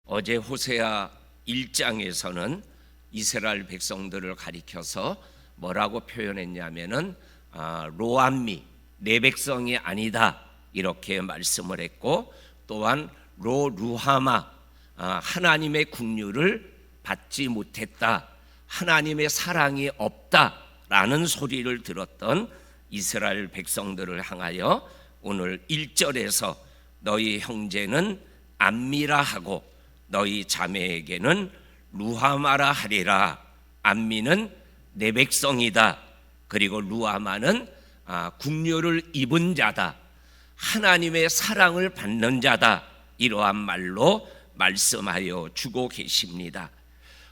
어제 호세아 1장에서는 이스라엘 백성들을 가리켜서 뭐라고 표현했냐면은 로암미 내 백성이 아니다 이렇게 말씀을 했고, 또한 루하마 하나님의 긍휼을 받지 못했다, 하나님의 사랑이 없다라는 소리를 들었던 이스라엘 백성들을 향하여 오늘 1절에서 너희 형제는 암미라 하고 너희 자매에게는 루하마라 하리라. 암미는 내 백성이다. 그리고 루하마는 긍휼을 입은 자다, 하나님의 사랑을 받는 자다, 이러한 말로 말씀하여 주고 계십니다.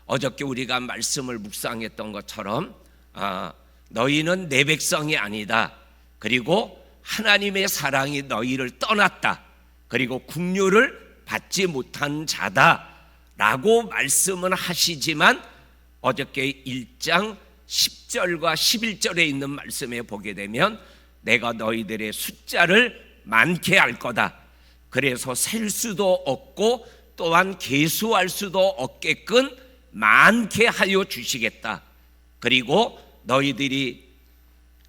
어저께 우리가 말씀을 묵상했던 것처럼 너희는 내 백성이 아니다, 그리고 하나님의 사랑이 너희를 떠났다, 그리고 긍휼을 받지 못한 자다라고 말씀은 하시지만, 어저께 1장 10절과 11절에 있는 말씀에 보게 되면 내가 너희들의 숫자를 많게 할 거다, 그래서 셀 수도 없고 또한 계수할 수도 없게끔 많게 하여 주시겠다. 그리고 너희들이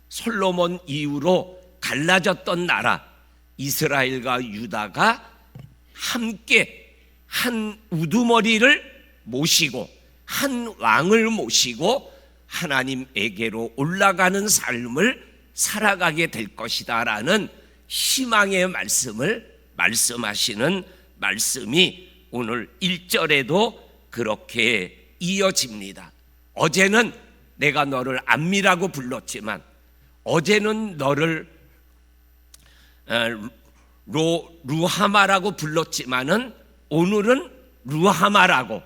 솔로몬 이후로 갈라졌던 나라 이스라엘과 유다가 함께 한 우두머리를 모시고 한 왕을 모시고 하나님에게로 올라가는 삶을 살아가게 될 것이다 라는 희망의 말씀을 말씀하시는 말씀이 오늘 1절에도 그렇게 이어집니다. 어제는 내가 너를 암미라고 불렀지만, 어제는 너를 루하마라고 불렀지만은 오늘은 루하마라고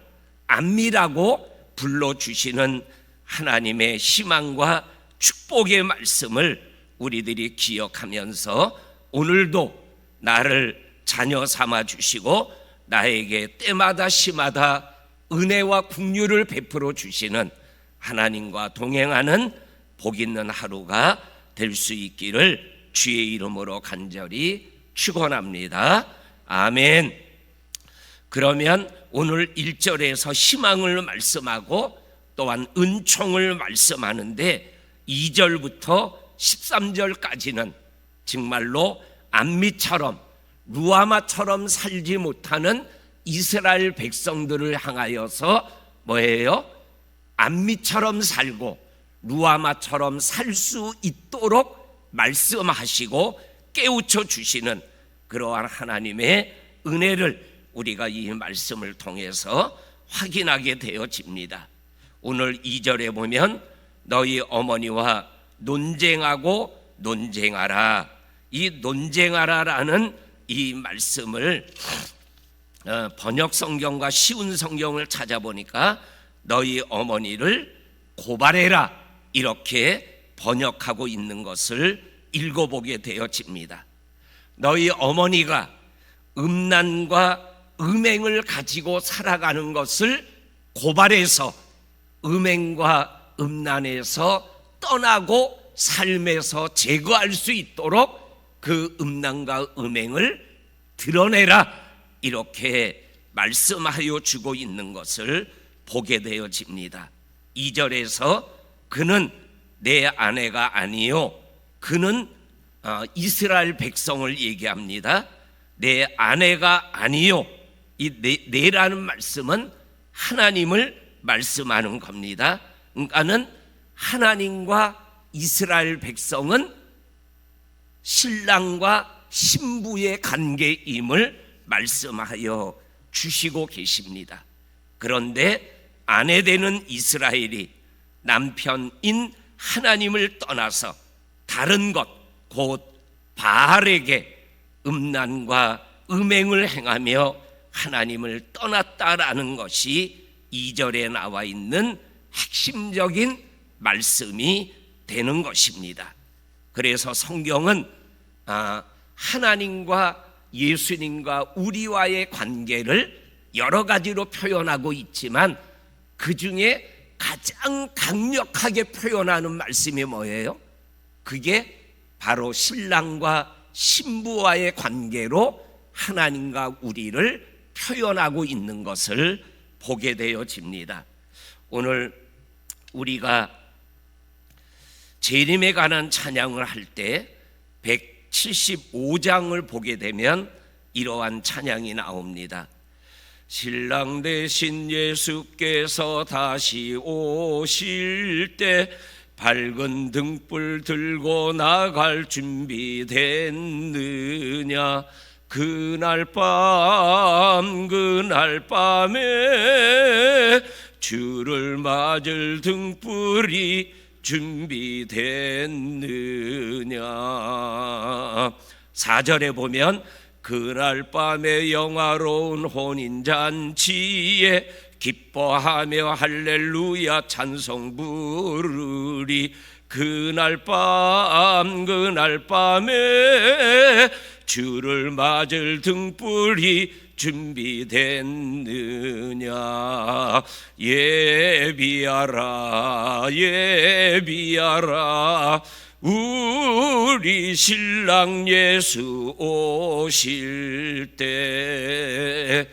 암미라고 불러주시는 하나님의 희망과 축복의 말씀을 우리들이 기억하면서 오늘도 나를 자녀 삼아 주시고 나에게 때마다 시마다 은혜와 긍휼을 베풀어 주시는 하나님과 동행하는 복 있는 하루가 될 수 있기를 주의 이름으로 간절히 축원합니다. 아멘. 그러면 오늘 1절에서 희망을 말씀하고 또한 은총을 말씀하는데 2절부터 13절까지는 정말로 암미처럼 루하마처럼 살지 못하는 이스라엘 백성들을 향하여서 뭐예요? 암미처럼 살고 루하마처럼 살 수 있도록 말씀하시고 깨우쳐 주시는 그러한 하나님의 은혜를 우리가 이 말씀을 통해서 확인하게 되어집니다. 오늘 2절에 보면 너희 어머니와 논쟁하고 논쟁하라, 이 논쟁하라라는 이 말씀을 번역 성경과 쉬운 성경을 찾아보니까 너희 어머니를 고발해라 이렇게 번역하고 있는 것을 읽어보게 되어집니다. 너희 어머니가 음란과 음행을 가지고 살아가는 것을 고발해서 음행과 음란에서 떠나고 삶에서 제거할 수 있도록 그 음란과 음행을 드러내라 이렇게 말씀하여 주고 있는 것을 보게 되어집니다. 2절에서 그는 내 아내가 아니요, 그는 이스라엘 백성을 얘기합니다. 내 아내가 아니요, 이 내라는 말씀은 하나님을 말씀하는 겁니다. 그러니까는 하나님과 이스라엘 백성은 신랑과 신부의 관계임을 말씀하여 주시고 계십니다. 그런데 아내 되는 이스라엘이 남편인 하나님을 떠나서 다른 것, 곧 바알에게 음란과 음행을 행하며 하나님을 떠났다라는 것이 2절에 나와 있는 핵심적인 말씀이 되는 것입니다. 그래서 성경은 하나님과 예수님과 우리와의 관계를 여러 가지로 표현하고 있지만 그 중에 가장 강력하게 표현하는 말씀이 뭐예요? 그게 바로 신랑과 신부와의 관계로 하나님과 우리를 표현하고 있는 것을 보게 되어집니다. 오늘 우리가 재림에 관한 찬양을 할 때 175장을 보게 되면 이러한 찬양이 나옵니다. 신랑 되신 예수께서 다시 오실 때 밝은 등불 들고 나갈 준비 됐느냐. 그날 밤에 주를 맞을 등불이 준비됐느냐. 4절에 보면 그날 밤에 영화로운 혼인잔치에 기뻐하며 할렐루야 찬송 부르리. 그날 밤에 주를 맞을 등불이 준비됐느냐. 예비하라 우리 신랑 예수 오실 때.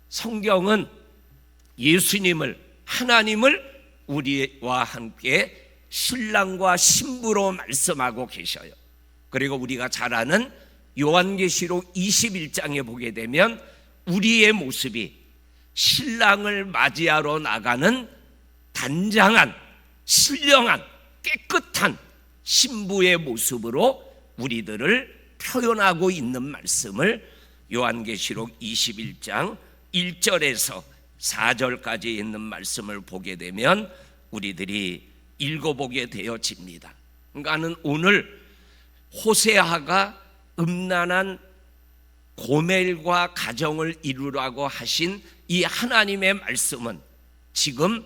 성경은 예수님을, 하나님을 우리와 함께 신랑과 신부로 말씀하고 계셔요. 그리고 우리가 잘 아는 요한계시록 21장에 보게 되면 우리의 모습이 신랑을 맞이하러 나가는 단장한, 신령한, 깨끗한 신부의 모습으로 우리들을 표현하고 있는 말씀을 요한계시록 21장 1절에서 4절까지 있는 말씀을 보게 되면 우리들이 읽어보게 되어집니다. 그러니까는 오늘 호세아가 음란한 고멜과 가정을 이루라고 하신 이 하나님의 말씀은 지금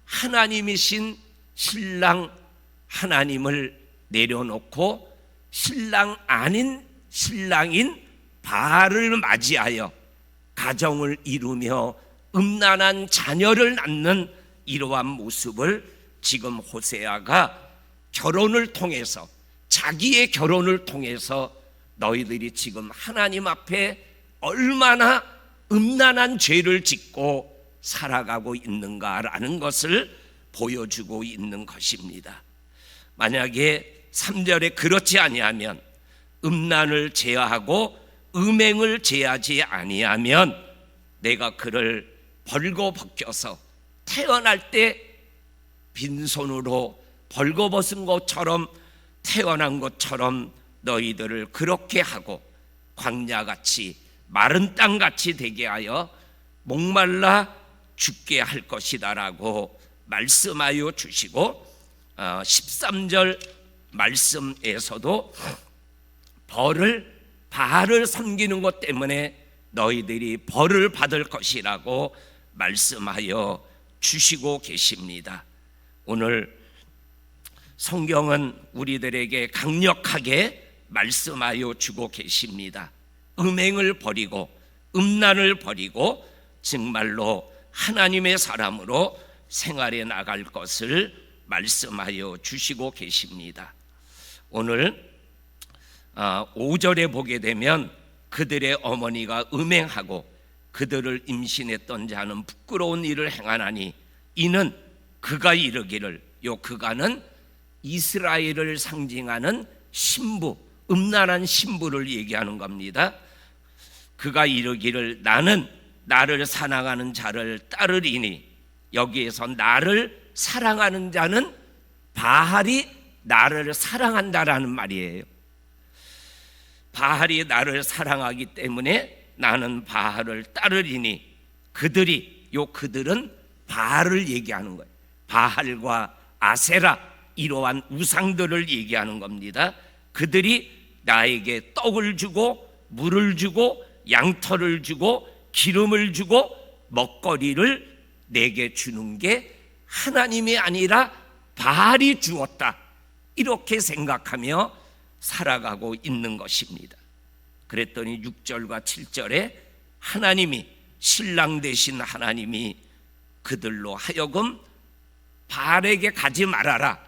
하나님이신 신랑 하나님을 내려놓고 신랑 아닌 신랑인 바알을 맞이하여 가정을 이루며 음란한 자녀를 낳는 이러한 모습을 지금 호세아가 결혼을 통해서, 자기의 결혼을 통해서 너희들이 지금 하나님 앞에 얼마나 음란한 죄를 짓고 살아가고 있는가라는 것을 보여주고 있는 것입니다. 만약에 3절에 그렇지 아니하면, 음란을 제하고 음행을 제하지 아니하면 내가 그를 벌거벗겨서 태어날 때 빈손으로 벌거벗은 것처럼 태어난 것처럼 너희들을 그렇게 하고 광야같이 마른 땅같이 되게 하여 목말라 죽게 할 것이다 라고 말씀하여 주시고, 13절 말씀에서도 바알을 섬기는 것 때문에 너희들이 벌을 받을 것이라고 말씀하여 주시고 계십니다. 오늘 성경은 우리들에게 강력하게 말씀하여 주고 계십니다. 음행을 버리고 음란을 버리고 정말로 하나님의 사람으로 생활해 나갈 것을 말씀하여 주시고 계십니다. 오늘 5절에 보게 되면 그들의 어머니가 음행하고 그들을 임신했던 자는 부끄러운 일을 행하나니 이는 그가 이르기를, 그가는 이스라엘을 상징하는 신부, 음란한 신부를 얘기하는 겁니다. 그가 이르기를 나는 나를 사랑하는 자를 따르리니, 여기에서 나를 사랑하는 자는 바알이 나를 사랑한다라는 말이에요. 바알이 나를 사랑하기 때문에 나는 바알을 따르리니, 그들은 바알을 얘기하는 거예요. 바알과 아세라, 이러한 우상들을 얘기하는 겁니다. 그들이 나에게 떡을 주고 물을 주고 양털을 주고 기름을 주고 먹거리를 내게 주는 게 하나님이 아니라 바알이 주었다, 이렇게 생각하며 살아가고 있는 것입니다. 그랬더니 6절과 7절에 하나님이, 신랑 되신 하나님이 그들로 하여금 바알에게 가지 말아라,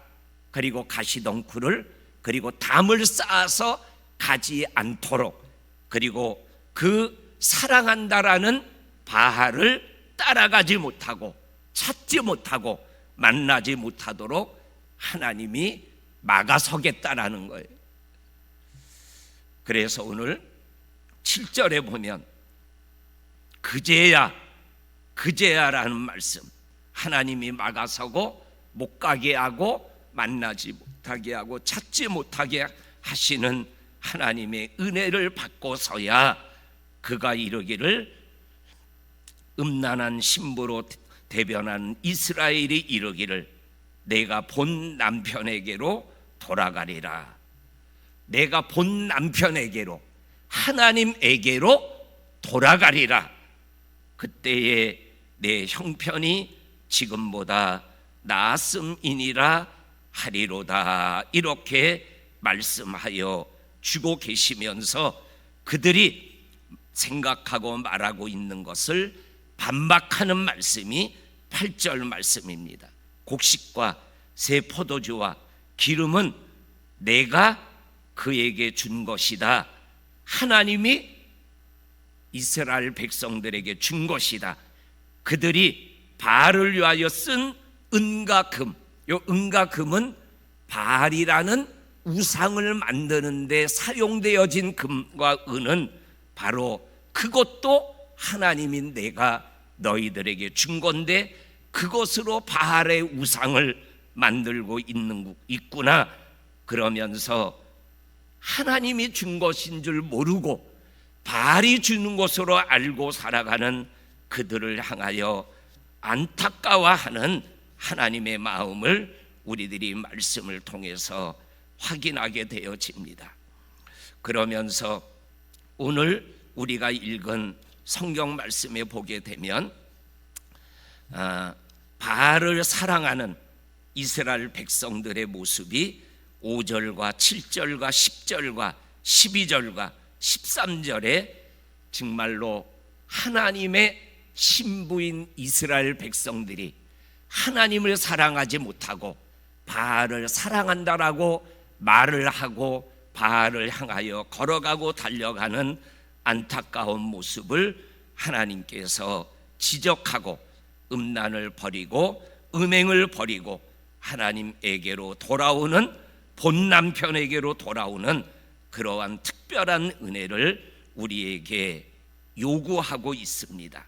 그리고 가시덩굴을, 그리고 담을 쌓아서 가지 않도록, 그리고 그 사랑한다라는 바알을 따라가지 못하고 찾지 못하고 만나지 못하도록 하나님이 막아서겠다라는 거예요. 그래서 오늘 7절에 보면 그제야라는 말씀, 하나님이 막아서고 못 가게 하고 만나지 못하게 하고 찾지 못하게 하시는 하나님의 은혜를 받고서야 그가 이르기를, 음란한 신부로 대변한 이스라엘이 이르기를 내가 본 남편에게로 돌아가리라. 내가 본 남편에게로, 하나님에게로 돌아가리라. 그때에 내 형편이 지금보다 나았음이니라 하리로다. 이렇게 말씀하여 주고 계시면서 그들이 생각하고 말하고 있는 것을 반박하는 말씀이 8절 말씀입니다. 곡식과 새 포도주와 기름은 내가 그에게 준 것이다. 하나님이 이스라엘 백성들에게 준 것이다. 그들이 바알을 위하여 쓴 은과 금, 요 은과 금은 바알이라는 우상을 만드는 데 사용되어진 금과 은은 바로 그것도 하나님이 내가 너희들에게 준 건데 그것으로 바알의 우상을 만들고 있구나. 그러면서 하나님이 준 것인 줄 모르고 바알이 주는 것으로 알고 살아가는 그들을 향하여 안타까워하는 하나님의 마음을 우리들이 말씀을 통해서 확인하게 되어집니다. 그러면서 오늘 우리가 읽은 성경 말씀에 보게 되면 바알을 사랑하는 이스라엘 백성들의 모습이 5절과 7절과 10절과 12절과 13절에 정말로 하나님의 신부인 이스라엘 백성들이 하나님을 사랑하지 못하고 바알을 사랑한다라고 말을 하고 바알을 향하여 걸어가고 달려가는 안타까운 모습을 하나님께서 지적하고 음란을 버리고 음행을 버리고 하나님에게로 돌아오는, 본 남편에게로 돌아오는 그러한 특별한 은혜를 우리에게 요구하고 있습니다.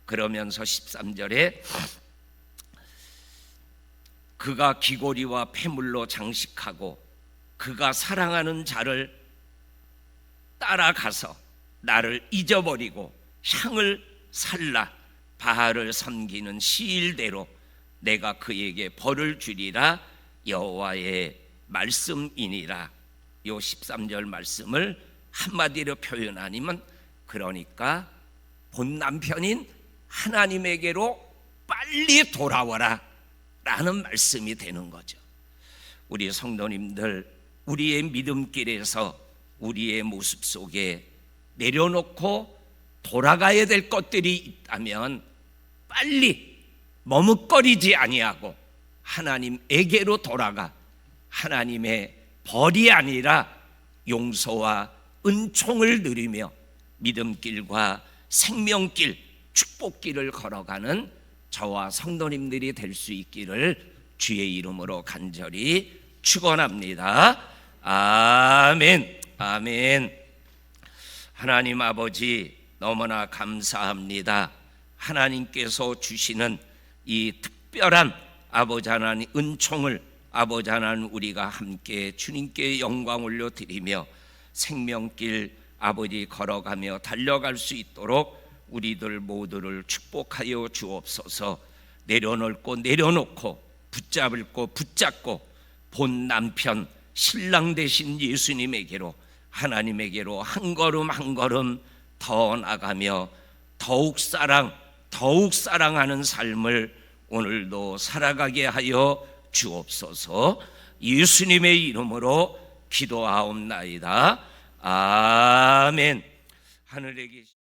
그러면서 13절에 그가 귀고리와 폐물로 장식하고 그가 사랑하는 자를 따라가서 나를 잊어버리고 향을 살라 바알을 섬기는 시일대로 내가 그에게 벌을 주리라 여호와의 말씀이니라. 요 13절 말씀을 한마디로 표현하면 그러니까 본 남편인 하나님에게로 빨리 돌아와라 라는 말씀이 되는 거죠. 우리 성도님들, 우리의 믿음길에서 우리의 모습 속에 내려놓고 돌아가야 될 것들이 있다면 빨리 머뭇거리지 아니하고 하나님에게로 돌아가 하나님의 벌이 아니라 용서와 은총을 누리며 믿음길과 생명길, 축복길을 걸어가는 저와 성도님들이 될 수 있기를 주의 이름으로 간절히 축원합니다. 아멘. 아멘. 하나님 아버지 너무나 감사합니다. 하나님께서 주시는 이 특별한 아버지 하나님 은총을 아버지 하나님 우리가 함께 주님께 영광 올려드리며 생명길 아버지 걸어가며 달려갈 수 있도록 우리들 모두를 축복하여 주옵소서. 내려놓고 붙잡고 본 남편 신랑 되신 예수님에게로 하나님에게로 한 걸음 한 걸음 더 나가며 더욱 사랑하는 삶을 오늘도 살아가게 하여 주옵소서. 예수님의 이름으로 기도하옵나이다. 아멘. 하늘에 계신